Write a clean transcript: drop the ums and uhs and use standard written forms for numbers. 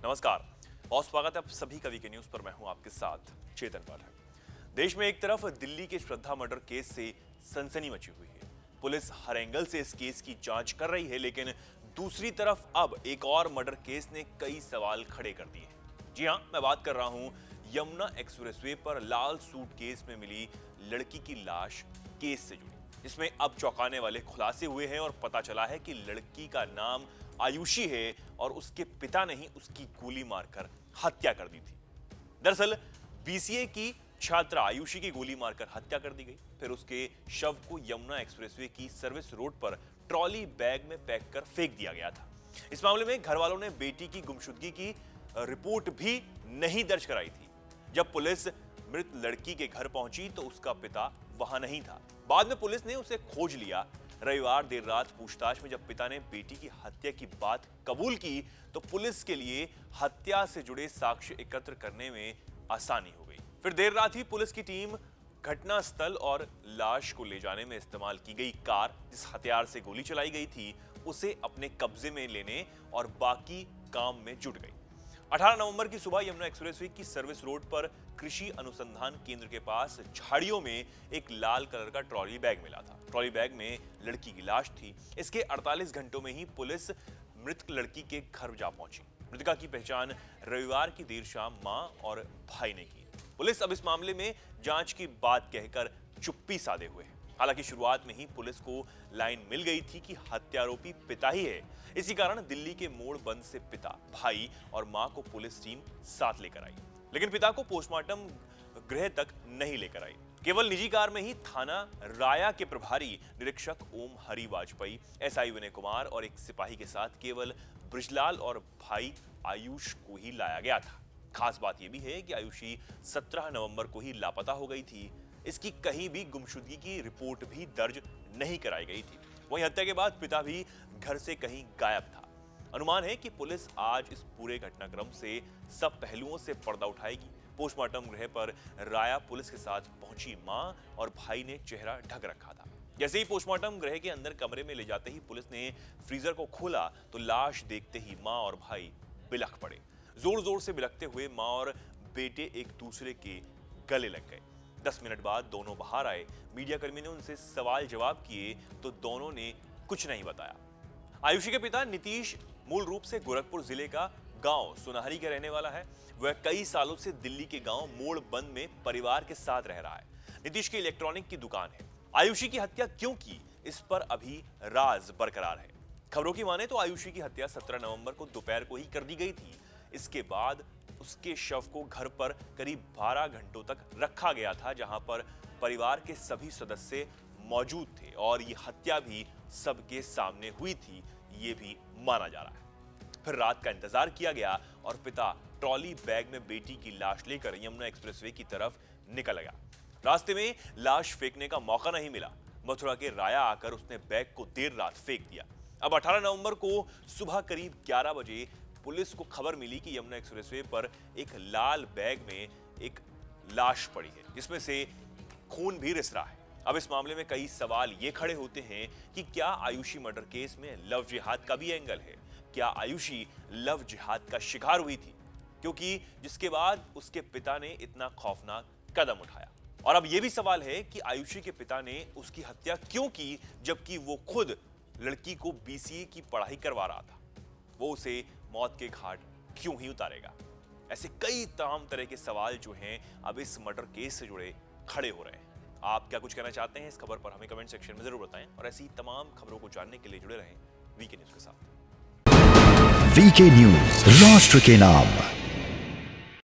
नमस्कार, बहुत स्वागत है आप सभी का वीके न्यूज पर। मैं हूं आपके साथ चेतन पाठक। देश में एक तरफ दिल्ली के श्रद्धा मर्डर केस से सनसनी मची हुई है। पुलिस हर एंगल से इस केस की जांच कर रही है, लेकिन दूसरी तरफ अब एक और मर्डर केस ने कई सवाल खड़े कर दिए हैं। जी हां, मैं बात कर रहा हूं यमुना एक्सप्रेसवे पर लाल सूट केस में मिली लड़की की लाश केस से जुड़ी। इसमें अब चौंकाने वाले खुलासे हुए हैं और पता चला है कि लड़की का नाम आयुषी है और उसके पिता ने ही उसकी गोली मारकर हत्या कर दी थी। दरअसल बीसीए की छात्रा आयुषी की गोली मारकर हत्या कर दी गई, फिर उसके शव को यमुना एक्सप्रेसवे की सर्विस रोड पर ट्रॉली बैग में पैक कर फेंक दिया गया था। इस मामले में घर वालों ने बेटी की गुमशुदगी की रिपोर्ट भी नहीं दर्ज कराई थी। जब पुलिस मृत लड़की के घर पहुंची तो उसका पिता वहां नहीं था। बाद में पुलिस ने उसे खोज लिया। रविवार देर रात पूछताछ में जब पिता ने बेटी की हत्या की बात कबूल की तो पुलिस के लिए हत्या से जुड़े साक्ष्य एकत्र करने में आसानी हो गई। फिर देर रात ही पुलिस की टीम घटनास्थल और लाश को ले जाने में इस्तेमाल की गई कार, जिस हथियार से गोली चलाई गई थी, उसे अपने कब्जे में लेने और बाकी काम में जुट गई। 18 नवंबर की सुबह यमुना एक्सप्रेसवे की सर्विस रोड पर कृषि अनुसंधान केंद्र के पास झाड़ियों में एक लाल कलर का ट्रॉली बैग मिला था। ट्रॉली बैग में लड़की की लाश थी। इसके 48 घंटों में ही पुलिस मृत लड़की के घर जा पहुंची। मृतका की पहचान रविवार की देर शाम मां और भाई ने की। पुलिस अब इस मामले में जांच की बात कहकर चुप्पी साधे हुए है। हालांकि शुरुआत में ही पुलिस को लाइन मिल गई थी कि हत्यारोपी पिता ही है। इसी कारण दिल्ली के मोड़ बंद से पिता, भाई और मां को पुलिस टीम साथ लेकर आई, लेकिन पिता को पोस्टमार्टम गृह तक नहीं लेकर आई। केवल निजी कार में ही थाना राया के प्रभारी निरीक्षक ओम हरि वाजपेयी, एसआई विनय कुमार और एक सिपाही के साथ केवल ब्रिजलाल और भाई आयुष को ही लाया गया था। खास बात यह भी है कि आयुषी 17 नवंबर को ही लापता हो गई थी। इसकी कहीं भी गुमशुदगी की रिपोर्ट भी दर्ज नहीं कराई गई थी। वहीं हत्या के बाद पिता भी घर से कहीं गायब था। अनुमान है कि पुलिस आज इस पूरे घटनाक्रम से सब पहलुओं से पर्दा उठाएगी। पोस्टमार्टम गृह पर राया पुलिस के साथ पहुंची मां और भाई ने चेहरा ढक रखा था। जैसे ही पोस्टमार्टम गृह के अंदर कमरे में ले जाते ही पुलिस ने फ्रीजर को खोला तो लाश देखते ही मां और भाई बिलख पड़े। जोर जोर से बिलखते हुए मां और बेटे एक दूसरे के गले लग गए। 10 मिनट बाद दोनों बाहर आए। मीडिया कर्मी ने उनसे सवाल जवाब किए तो दोनों ने कुछ नहीं बताया। आयुषी के पिता नीतीश मूल रूप से गोरखपुर जिले का गांव सुनाहरी का रहने वाला है। वह कई सालों से दिल्ली के गांव मोड़ बंद में परिवार के साथ रह रहा है। नीतीश की इलेक्ट्रॉनिक की दुकान है। आयुषी की हत्या क्यों की, इस पर अभी राज बरकरार है। खबरों की माने तो आयुषी की हत्या 17 नवंबर को दोपहर को ही कर दी गई थी। इसके बाद उसके शव को घर पर करीब 12 घंटों तक रखा गया था, जहां पर परिवार के सभी सदस्य मौजूद थे और ये हत्या भी सबके सामने हुई थी, ये भी माना जा रहा है। फिर रात का इंतजार किया गया और पिता ट्रॉली बैग में बेटी की लाश लेकर यमुना एक्सप्रेसवे की तरफ निकल गया। रास्ते में लाश फेंकने का मौका नहीं मिला। मथुरा के राया आकर उसने बैग को देर रात फेंक दिया। अब 18 नवंबर को सुबह करीब 11 बजे पुलिस को खबर मिली कि यमुना एक्सप्रेसवे पर एक लाल बैग में एक लाश पड़ी है, जिसमें से खून भी रिस रहा है। अब इस मामले में कई सवाल ये खड़े होते हैं कि क्या आयुषी मर्डर केस में लव जिहाद का भी एंगल है? क्या आयुषी लव जिहाद का शिकार हुई थी, क्योंकि जिसके बाद उसके पिता ने इतना खौफनाक कदम उठाया? और अब यह भी सवाल है कि आयुषी के पिता ने उसकी हत्या क्यों की, जबकि वो खुद लड़की को बीसीए की पढ़ाई करवा रहा था? वो उसे मौत के घाट क्यों ही उतारेगा? ऐसे कई तमाम तरह के सवाल जो हैं अब इस मर्डर केस से जुड़े खड़े हो रहे हैं। आप क्या कुछ कहना चाहते हैं इस खबर पर? हमें कमेंट सेक्शन में जरूर बताएं और ऐसी तमाम खबरों को जानने के लिए जुड़े रहें वीके न्यूज के साथ। वीके न्यूज, राष्ट्र के नाम।